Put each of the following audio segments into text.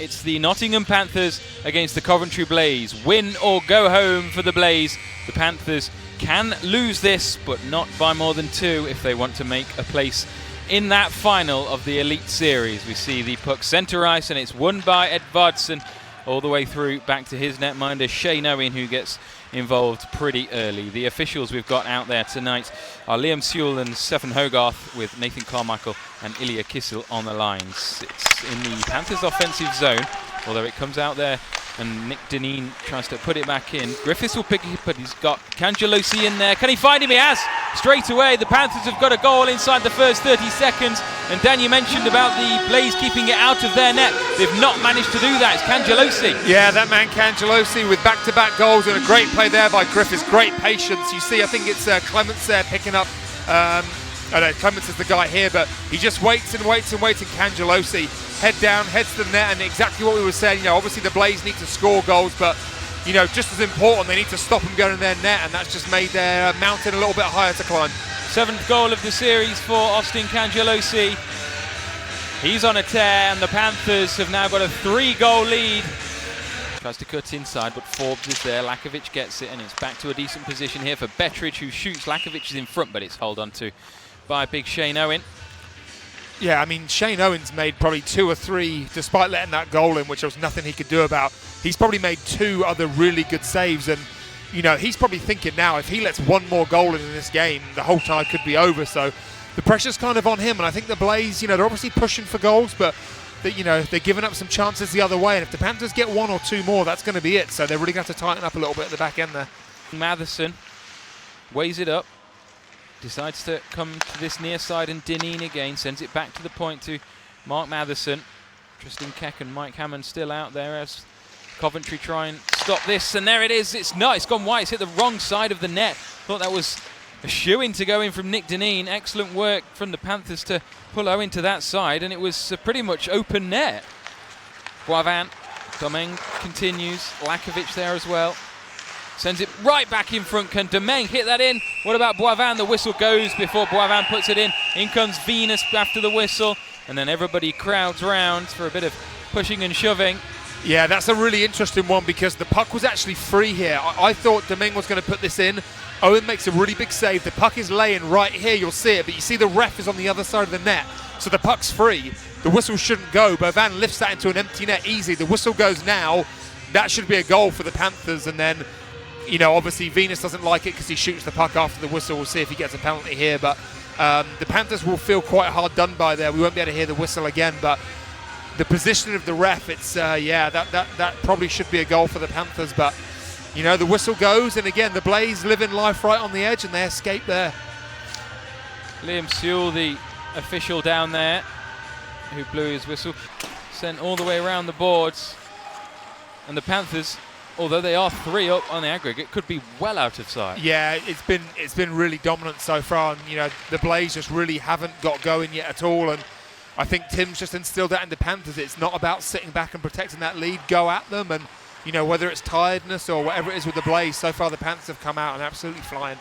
It's the Nottingham Panthers against the Coventry Blaze. Win or go home for the Blaze. The Panthers can lose this, but not by more than 2 if they want to make a place in that final of the Elite Series. We see the puck centre ice, and it's won by Edvardsen all the way through back to his netminder Shane Owen, who gets involved pretty early. The officials we've got out there tonight are Liam Sewell and Stefan Hogarth, with Nathan Carmichael and Ilya Kissel on the lines. It's in the Panthers' offensive zone, although it comes out there and Nick Dineen tries to put it back in. Griffiths will pick it up, but he's got Cangelosi in there. Can he find him? He has! Straight away, the Panthers have got a goal inside the first 30 seconds. And Dan, you mentioned about the Blaze keeping it out of their net. They've not managed to do that. It's Cangelosi. Yeah, that man Cangelosi with back-to-back goals, and a great play there by Griffiths. Great patience. You see, I think it's Clements there picking up. I know Clements is the guy here, but he just waits and waits and waits, and Cangelosi head down, heads to the net, and exactly what we were saying. You know, obviously the Blaze need to score goals, but you know, just as important, they need to stop them going in their net, and that's just made their mountain a little bit higher to climb. 7th goal of the series for Austin Cangelosi. He's on a tear, and the Panthers have now got a 3-goal lead. Tries to cut inside, but Forbes is there. Lakovic gets it, and it's back to a decent position here for Betteridge, who shoots. Lakovic is in front, but it's held on to by big Shane Owen. Yeah, I mean, Shane Owen's made probably 2 or 3, despite letting that goal in, which there was nothing he could do about. He's probably made 2 other really good saves, and you know, he's probably thinking now, if he lets 1 more goal in this game, the whole tie could be over. So the pressure's kind of on him, and I think the Blaze, you know, they're obviously pushing for goals, but you know, they're giving up some chances the other way, and if the Panthers get 1 or 2 more, that's going to be it. So they're really going to have to tighten up a little bit at the back end there. Matherson weighs it up, decides to come to this near side, and Dineen again sends it back to the point to Mark Matherson. Tristan Keck and Mike Hammond still out there as Coventry try and stop this, and there it is. It's gone wide. It's hit the wrong side of the net. Thought that was a shoe-in to go in from Nick Dineen. Excellent work from the Panthers to pull Owen to that side, and it was pretty much open net. Boivin, Domingue continues. Lakovic there as well. Sends it right back in front. Can Domingue hit that in? What about Boivin? The whistle goes before Boivin puts it in. In comes Venus after the whistle, and then everybody crowds round for a bit of pushing and shoving. Yeah, that's a really interesting one, because the puck was actually free here. I thought Domingue was going to put this in. Owen makes a really big save. The puck is laying right here. You'll see it, but you see the ref is on the other side of the net, so the puck's free. The whistle shouldn't go, but Van lifts that into an empty net easy. The whistle goes now. That should be a goal for the Panthers, and then, you know, obviously Venus doesn't like it because he shoots the puck after the whistle. We'll see if he gets a penalty here, but the Panthers will feel quite hard done by there. We won't be able to hear the whistle again, but the position of the ref, it's that probably should be a goal for the Panthers, but you know, the whistle goes, and again the Blaze living life right on the edge, and they escape there. Liam Sewell, the official down there, who blew his whistle, sent all the way around the boards, and the Panthers, although they are 3 up on the aggregate, could be well out of sight. Yeah, it's been really dominant so far, and you know, the Blaze just really haven't got going yet at all, and I think Tim's just instilled that in the Panthers. It's not about sitting back and protecting that lead. Go at them, and you know, whether it's tiredness or whatever it is with the Blaze, so far the Panthers have come out and absolutely flying.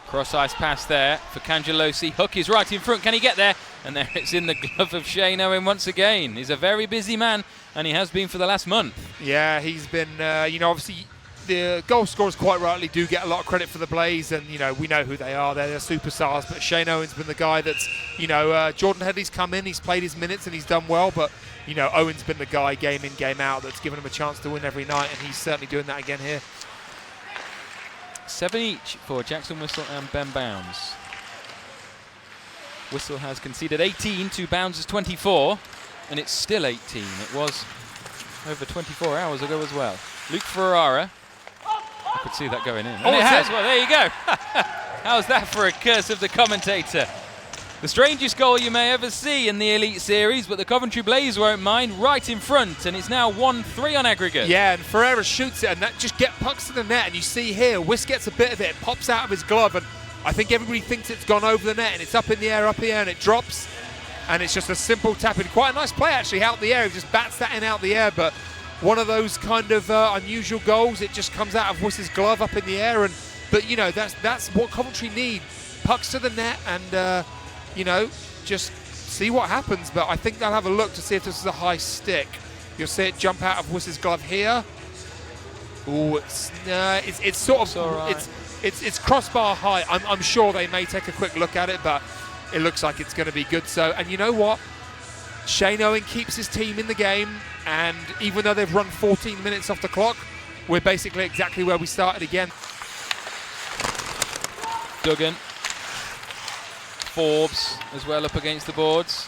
Cross-ice pass there for Cangelosi. Hook is right in front. Can he get there? And there it's in the glove of Shane Owen once again. He's a very busy man, and he has been for the last month. Yeah, he's been, you know, obviously the goal scorers quite rightly do get a lot of credit for the Blaze, and you know, we know who they are. They're superstars, but Shane Owen's been the guy that's, you know, Jordan Headley's come in, he's played his minutes and he's done well, but you know, Owen's been the guy game in, game out that's given him a chance to win every night, and he's certainly doing that again here. 7 each for Jackson Whistle and Ben Bounds. Whistle has conceded 18 to Bounds' 24, and it's still 18. It was over 24 hours ago as well. Luke Ferrara. I could see that going in. And it has. Well, there you go. How's that for a curse of the commentator? The strangest goal you may ever see in the Elite Series, but the Coventry Blaze won't mind, right in front, and it's now 1-3 on aggregate. Yeah, and Ferreira shoots it, and that just get pucks to the net, and you see here, Whisk gets a bit of it, pops out of his glove, and I think everybody thinks it's gone over the net, and it's up in the air, and it drops, and it's just a simple tap in. Quite a nice play, actually, out the air. He just bats that in out the air, but one of those kind of unusual goals. It just comes out of Whisk's glove up in the air, but you know, that's what Coventry need. Pucks to the net, and you know, just see what happens. But I think they'll have a look to see if this is a high stick. You'll see it jump out of Wiss's glove here. Oh, it's sort of, right. it's crossbar high. I'm sure they may take a quick look at it, but it looks like it's going to be good. So, and you know what? Shane Owen keeps his team in the game, and even though they've run 14 minutes off the clock, we're basically exactly where we started again. Duggan. Forbes as well up against the boards.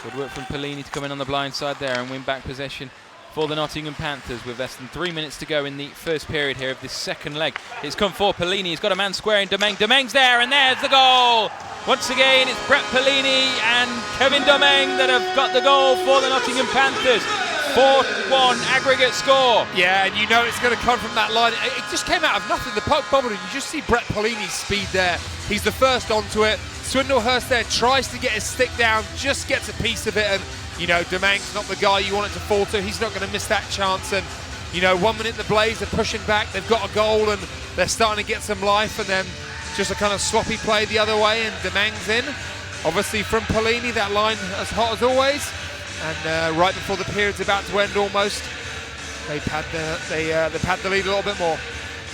Good work from Pellini to come in on the blind side there and win back possession for the Nottingham Panthers with less than 3 minutes to go in the first period here of this second leg. It's come for Pellini. He's got a man square in Domingue. Domingue's there, and there's the goal. Once again, it's Brett Pellini and Kevin Domingue that have got the goal for the Nottingham Panthers. 4-1 aggregate score. Yeah, and you know it's going to come from that line. It just came out of nothing. The puck bobbled, and you just see Brett Pellini's speed there. He's the first onto it. Swindlehurst there tries to get his stick down, just gets a piece of it, and you know, Domingue's not the guy you want it to fall to. He's not going to miss that chance. And, you know, 1 minute the Blaze are pushing back. They've got a goal and they're starting to get some life. And then just a kind of sloppy play the other way and Domingue's in. Obviously from Pellini, that line as hot as always. And right before the period's about to end almost, they pad the lead a little bit more.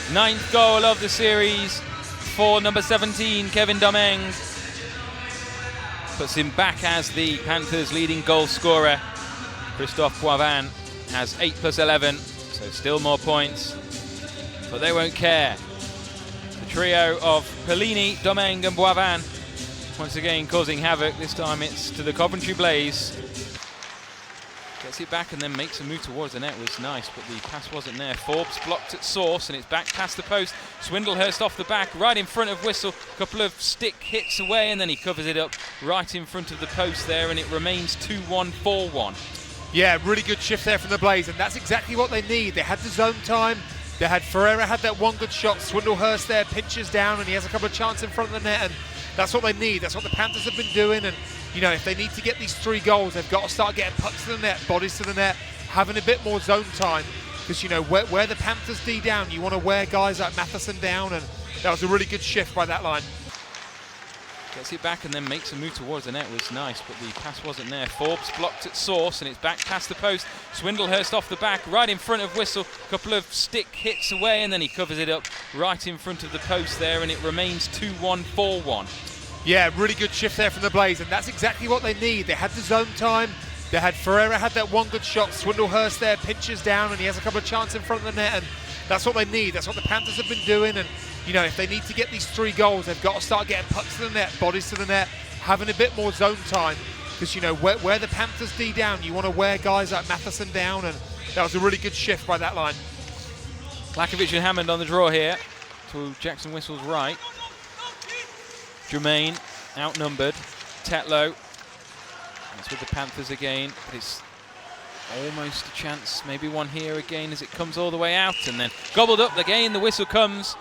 9th goal of the series for number 17, Kevin Domingue. Puts him back as the Panthers' leading goal scorer. Christophe Boivin has 8 plus 11, so still more points, but they won't care. The trio of Pellini, Domingue and Boivin once again causing havoc. This time it's to the Coventry Blaze. Gets it back and then makes a move towards the net. Was nice, but the pass wasn't there. Forbes blocked at source and it's back past the post. Swindlehurst off the back, right in front of Whistle. A couple of stick hits away and then he covers it up right in front of the post there, and it remains 2-1, 4-1. Yeah, really good shift there from the Blaze, and that's exactly what they need. They had the zone time. They had Ferreira had that one good shot. Swindlehurst there pinches down and he has a couple of chances in front of the net, and that's what they need. That's what the Panthers have been doing. And you know, if they need to get these 3 goals, they've got to start getting pucks to the net, bodies to the net, having a bit more zone time. Because, you know, where the Panthers D down, you want to wear guys like Matheson down, and that was a really good shift by that line. Gets it back and then makes a move towards the net. Was nice, but the pass wasn't there. Forbes blocked at source and it's back past the post. Swindlehurst off the back, right in front of Whistle. A couple of stick hits away and then he covers it up right in front of the post there, and it remains 2-1, 4-1. Yeah, really good shift there from the Blaze, and that's exactly what they need. They had the zone time. They had Ferreira had that one good shot. Swindlehurst there pinches down and he has a couple of chances in front of the net, and that's what they need. That's what the Panthers have been doing. And you know, if they need to get these 3 goals, they've got to start getting pucks to the net, bodies to the net, having a bit more zone time. Because, you know, where the Panthers D down, you want to wear guys like Matheson down, and that was a really good shift by that line. Lakovic and Hammond on the draw here to Jackson Whistle's right. Jermaine outnumbered. Tetlow. It's with the Panthers again, but it's almost a chance. Maybe one here again as it comes all the way out and then gobbled up again. The whistle comes,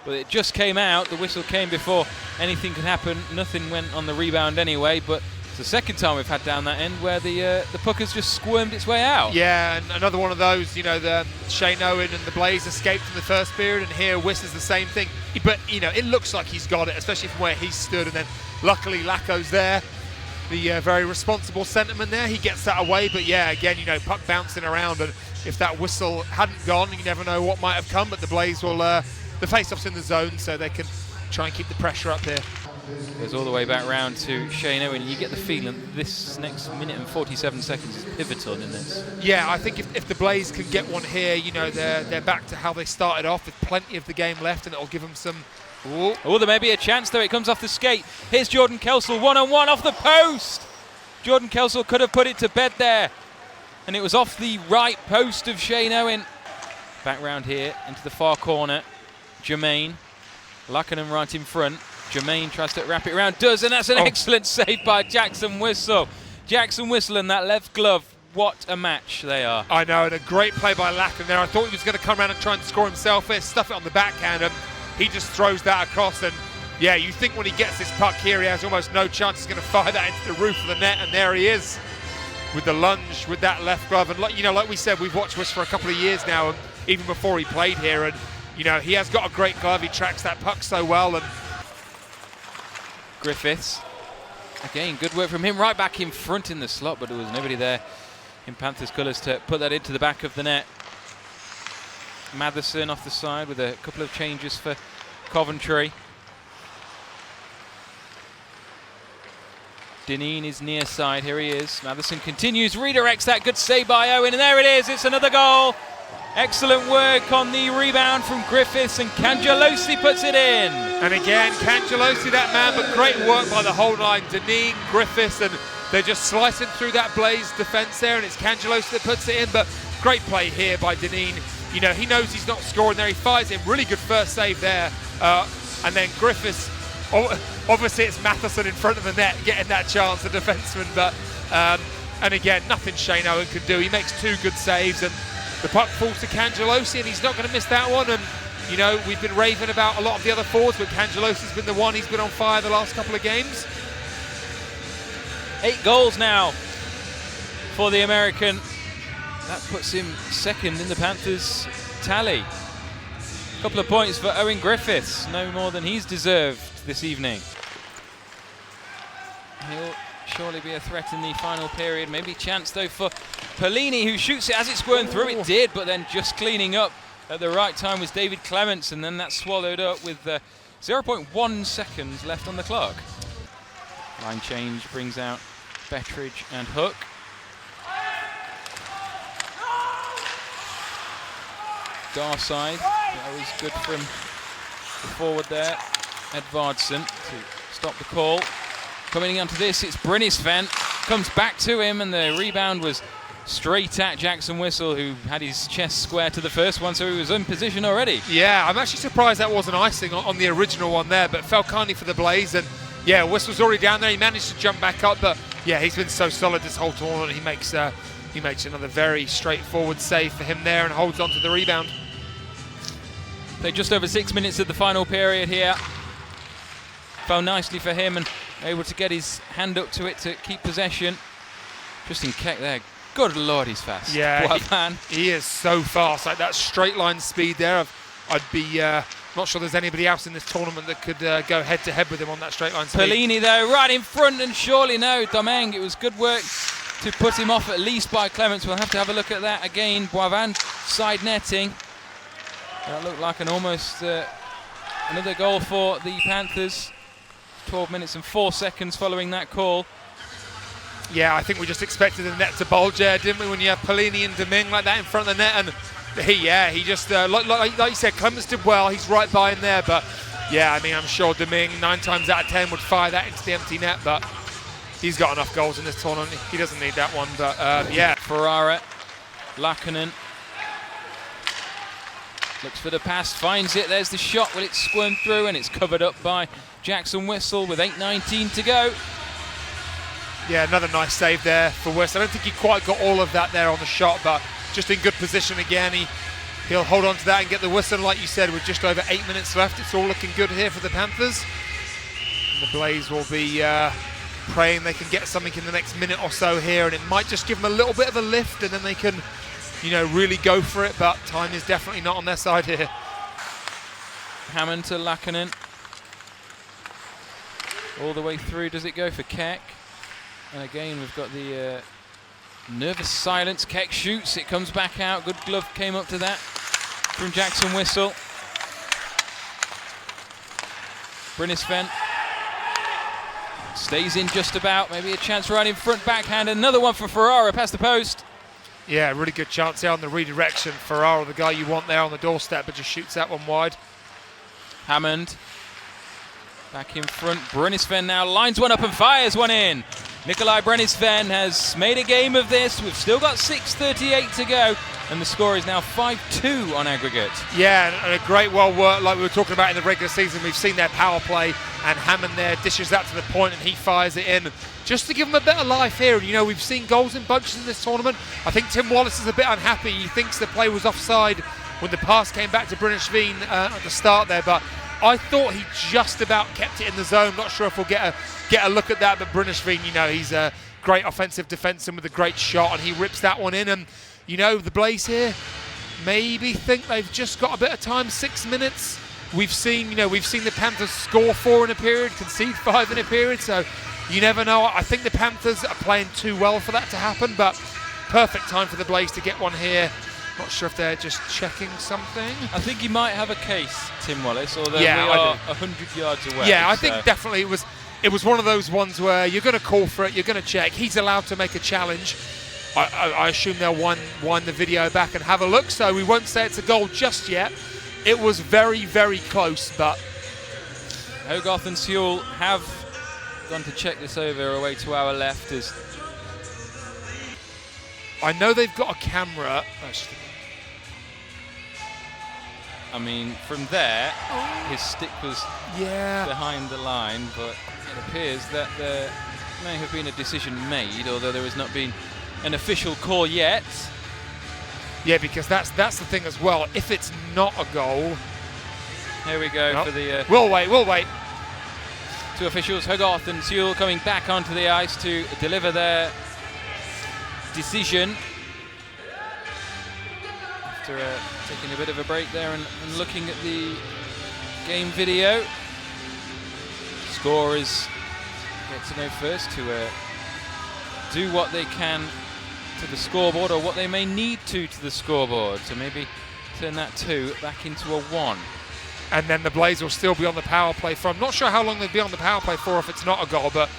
but it just came out. The whistle came before anything could happen. Nothing went on the rebound anyway, but it's the second time we've had down that end where the puck has just squirmed its way out. Yeah, and another one of those, you know, the Shane Owen and the Blaze escaped in the first period, and here Wiss is the same thing. But, you know, it looks like he's got it, especially from where he stood, and then luckily Lako's there. The very responsible centreman there, he gets that away, but yeah, again, you know, puck bouncing around, and if that whistle hadn't gone, you never know what might have come, but the Blaze will, the face-off's in the zone, so they can try and keep the pressure up here. Goes all the way back round to Shane Owen. You get the feeling this next minute and 47 seconds is pivotal in this. Yeah, I think if the Blaze can get one here, you know, they're back to how they started off with plenty of the game left, and it'll give them some... Oh, there may be a chance, though. It comes off the skate. Here's Jordan Kelsall, one-on-one off the post. Jordan Kelsall could have put it to bed there, and it was off the right post of Shane Owen. Back round here into the far corner. Jermaine. Lackinen right in front. Jermaine tries to wrap it around, does, and that's an excellent save by Jackson Whistle. Jackson Whistle and that left glove. What a match they are. I know, and a great play by Lackinen there. I thought he was going to come around and try and score himself here, stuff it on the backhand, and he just throws that across. And yeah, you think when he gets this puck here, he has almost no chance he's going to fire that into the roof of the net, and there he is with the lunge with that left glove. And like, you know, like we said, we've watched Wiss for a couple of years now, and even before he played here, and you know, he has got a great glove. He tracks that puck so well. And Griffiths Again, good work from him, right back in front in the slot, but there was nobody there in Panthers colours to put that into the back of the net. Matheson off the side with a couple of changes for Coventry. Dineen is near side, here he is. Matheson continues, redirects that, good save by Owen, and there it is, it's another goal. Excellent work on the rebound from Griffiths, and Cangelosi puts it in. And again, Cangelosi, that man, but great work by the whole line. Dineen, Griffiths, and they're just slicing through that Blaze defence there, and it's Cangelosi that puts it in, but great play here by Dineen. You know, he knows he's not scoring there, he fires in, really good first save there, and then Griffiths, obviously it's Matheson in front of the net getting that chance, the defenceman, but and again, nothing Shane Owen could do. He makes two good saves, and the puck falls to Cangelosi, and he's not going to miss that one. And you know, we've been raving about a lot of the other forwards, but Cangelosi's been the one. He's been on fire the last couple of games. 8 goals now for the American. That puts him second in the Panthers tally. A couple of points for Owen Griffiths, no more than he's deserved this evening. He'll surely be a threat in the final period. Maybe chance though for Polini, who shoots it as it's squirmed through. It did, but then just cleaning up at the right time was David Clements, and then that's swallowed up with 0.1 seconds left on the clock. Line change brings out Bettridge and Hook. Darside, that was good from the forward there, Edvardsen, to stop the call. Coming onto this, it's Brynnisven, comes back to him, and the rebound was straight at Jackson Whistle, who had his chest square to the first one, so he was in position already. Yeah, I'm actually surprised that wasn't icing on the original one there, but fell kindly for the Blaze, and yeah, Whistle's already down there. He managed to jump back up, but yeah, he's been so solid this whole tournament. He makes another very straightforward save for him there and holds on to the rebound. So just over 6 minutes of the final period here. Fell nicely for him and able to get his hand up to it to keep possession. Justin Keck there. Good Lord, he's fast. Yeah, he is so fast. Like that straight line speed there. I'd be not sure there's anybody else in this tournament that could go head to head with him on that straight line speed. Polini though, right in front, and surely no, Domingue. It was good work to put him off at least by Clements. We'll have to have a look at that again. Boivin side netting. That looked like an almost another goal for the Panthers. 12 minutes and 4 seconds following that call. Yeah, I think we just expected the net to bulge there, didn't we, when you have Polini and Domingue like that in front of the net. And he just, like you said, Clements did well. He's right by him there. But yeah, I mean, I'm sure Domingue 9 times out of 10 would fire that into the empty net. But he's got enough goals in this tournament. He doesn't need that one. But yeah. Ferrara, Laakkonen. Looks for the pass, finds it, there's the shot. Will it squirm through? And it's covered up by Jackson Whistle with 8:19 to go. Yeah, another nice save there for Whistle. I don't think he quite got all of that there on the shot, but just in good position again. He'll hold on to that and get the whistle, like you said, with just over 8 minutes left. It's all looking good here for the Panthers. And the Blaze will be praying they can get something in the next minute or so here, and it might just give them a little bit of a lift, and then they can, you know, really go for it, but time is definitely not on their side here. Hammond to Laakkonen. All the way through, does it go for Keck? And again, we've got the nervous silence. Keck shoots, it comes back out. Good glove came up to that from Jackson Whistle. Brynnisven stays in just about. Maybe a chance right in front, backhand. Another one for Ferrara past the post. Yeah, really good chance there on the redirection. Ferrara, the guy you want there on the doorstep, but just shoots that one wide. Hammond back in front. Brynnisven now lines one up and fires one in. Nikolai Brynnisven has made a game of this. We've still got 6:38 to go, and the score is now 5-2 on aggregate. Yeah, and a great well work, like we were talking about in the regular season. We've seen their power play, and Hammond there dishes that to the point, and he fires it in just to give them a bit of life here. And you know, we've seen goals in bunches in this tournament. I think Tim Wallace is a bit unhappy. He thinks the play was offside when the pass came back to Brynnisven at the start there, but I thought he just about kept it in the zone. Not sure if we'll get a look at that, but Brynnisven, you know, he's a great offensive defenseman with a great shot, and he rips that one in. And you know, the Blaze here maybe think they've just got a bit of time, 6 minutes. we've seen the Panthers score 4 in a period, concede 5 in a period, so you never know. I think the Panthers are playing too well for that to happen, but perfect time for the Blaze to get one here. Not sure if they're just checking something. I think he might have a case, Tim Wallace, although we I are do. 100 yards away. Yeah, I think definitely it was one of those ones where you're going to call for it, you're going to check. He's allowed to make a challenge. I assume they'll wind the video back and have a look, so we won't say it's a goal just yet. It was very, very close, but Hogarth and Sewell have gone to check this over away to our left. As I know they've got a camera. I mean, from there, his stick was behind the line, but it appears that there may have been a decision made, although there has not been an official call yet. Yeah, because that's the thing as well. If it's not a goal, here we go for the. We'll wait. Two officials, Hogarth and Sewell, coming back onto the ice to deliver their decision after taking a bit of a break there and looking at the game video. Scorers get to know first to do what they can to the scoreboard, or what they may need to the scoreboard, to maybe turn that 2 back into a 1. And then the Blaze will still be on the power play for. I'm not sure how long they'd be on the power play for if it's not a goal, but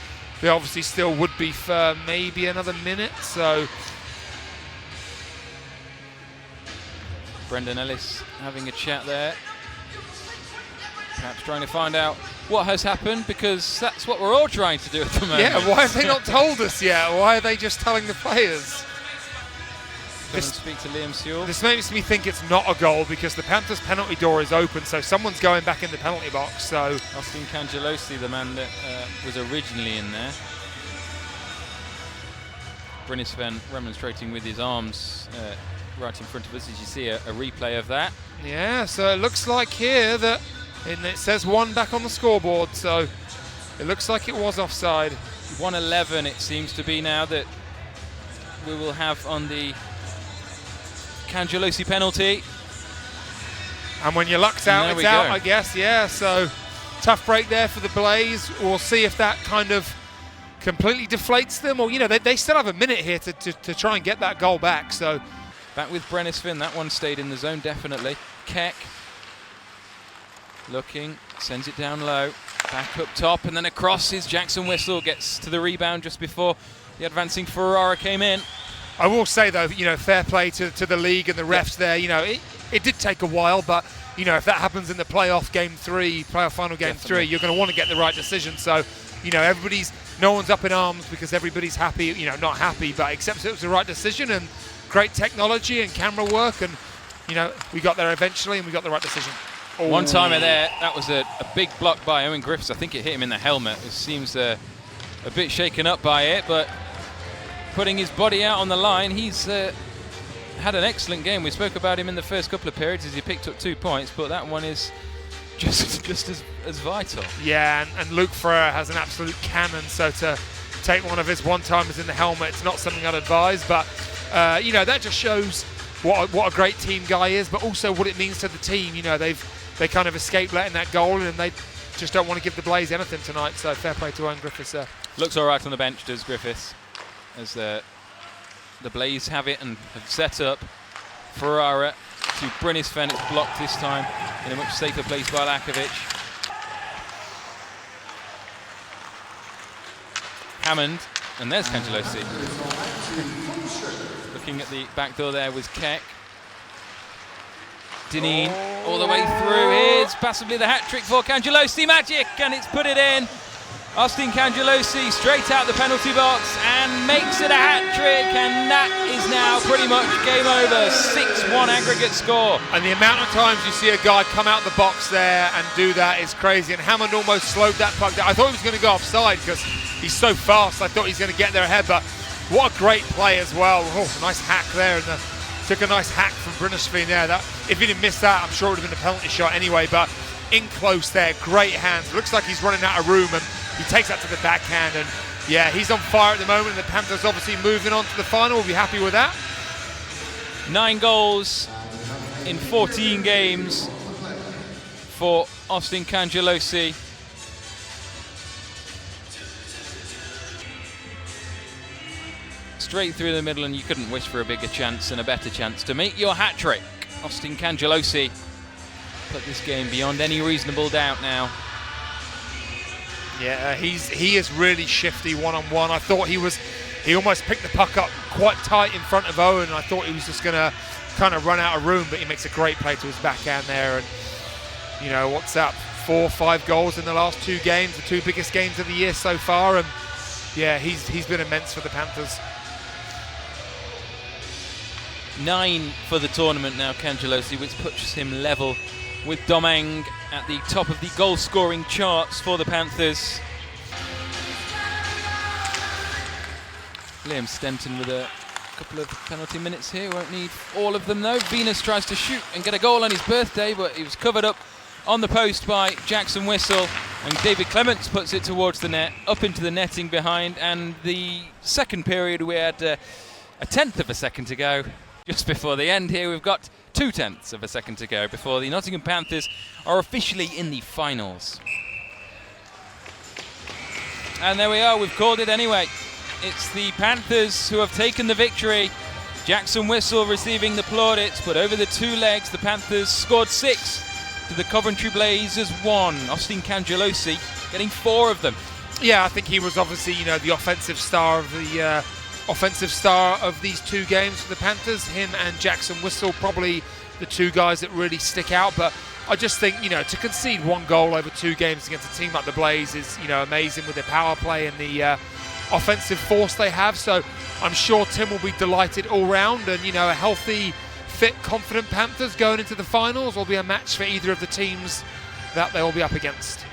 they obviously still would be for maybe another minute. So Brendan Ellis having a chat there, perhaps trying to find out what has happened, because that's what we're all trying to do at the moment. Yeah, why have they not told us yet? Why are they just telling the players? Speak to Liam Sewell. This makes me think it's not a goal, because the Panthers' penalty door is open, so someone's going back in the penalty box. So Austin Cangelosi, the man that was originally in there. Brynnis Sven remonstrating with his arms right in front of us, as you see a replay of that. Yeah, so it looks like here that it says 1 back on the scoreboard, so it looks like it was offside. 1:11 it seems to be now that we will have on the Cangelosi penalty. And when your luck's out, it's out, I guess. Yeah, so tough break there for the Blaze. We'll see if that kind of completely deflates them, or they still have a minute here to try and get that goal back. So back with Brynnis Finn, that one stayed in the zone definitely. Keck looking, sends it down low, back up top, and then across is Jackson Whistle, gets to the rebound just before the advancing Ferrara came in. I will say though, fair play to the league and the refs there. It did take a while, but if that happens in the playoff final game 3, you're going to want to get the right decision. So, no one's up in arms because everybody's happy, not happy, but accepts it was the right decision, and great technology and camera work, and we got there eventually and we got the right decision. Oh. One timer there, that was a big block by Owen Griffiths. I think it hit him in the helmet. It seems a bit shaken up by it, but putting his body out on the line, he's had an excellent game. We spoke about him in the first couple of periods as he picked up 2 points, but that one is just as vital. Yeah, and Luke Ferrer has an absolute cannon, so to take one of his one-timers in the helmet, it's not something I'd advise, but that just shows what a great team guy is, but also what it means to the team. They kind of escaped letting that goal, and they just don't want to give the Blaze anything tonight, so fair play to Owen Griffiths there. Looks all right on the bench, does Griffiths, as the Blaze have it and have set up. Ferrara to Brynnis Fenn, it's blocked this time in a much safer place by Lakovic. Hammond, and there's Cangelosi. Looking at the back door there was Keck. Dineen all the way through. Here's possibly the hat-trick for Cangelosi. Magic, and it's put it in. Austin Cangelosi straight out the penalty box and makes it a hat-trick, and that is now pretty much game over. 6-1 aggregate score. And the amount of times you see a guy come out the box there and do that is crazy, and Hammond almost slowed that puck down. I thought he was going to go offside because he's so fast. I thought he was going to get there ahead, but what a great play as well. Oh, nice hack there, and took a nice hack from Brynnisfeen there. That, if he didn't miss that, I'm sure it would have been a penalty shot anyway, but in close there, great hands. Looks like he's running out of room, and he takes that to the backhand, and yeah, he's on fire at the moment, and the Panthers obviously moving on to the final. We'll be happy with that. 9 goals in 14 games for Austin Cangelosi. Straight through the middle, and you couldn't wish for a bigger chance and a better chance to make your hat-trick. Austin Cangelosi put this game beyond any reasonable doubt now. Yeah, he is really shifty one-on-one. I thought he almost picked the puck up quite tight in front of Owen. I thought he was just going to kind of run out of room, but he makes a great play to his backhand there. And, you know, what's that, 4 or 5 goals in the last 2 games, the 2 biggest games of the year so far. And, yeah, he's been immense for the Panthers. 9 for the tournament now, Cangelosi, which puts him level with Domingue at the top of the goal-scoring charts for the Panthers. Liam Stenton with a couple of penalty minutes here, won't need all of them though. Venus tries to shoot and get a goal on his birthday, but he was covered up on the post by Jackson Whistle, and David Clements puts it towards the net, up into the netting behind. And the second period, we had a 1/10 of a second to go. Just before the end here, we've got 2/10 of a second to go before the Nottingham Panthers are officially in the finals. And there we are, we've called it anyway. It's the Panthers who have taken the victory. Jackson Whistle receiving the plaudits, but over the 2 legs, the Panthers scored 6 to the Coventry Blazers 1. Austin Cangelosi getting 4 of them. Yeah, I think he was obviously, you know, the offensive star of these 2 games for the Panthers. Him and Jackson Whistle, probably the 2 guys that really stick out. But I just think, you know, to concede 1 goal over 2 games against a team like the Blaze is, you know, amazing with their power play and the offensive force they have. So I'm sure Tim will be delighted all round, and, you know, a healthy, fit, confident Panthers going into the finals will be a match for either of the teams that they will be up against.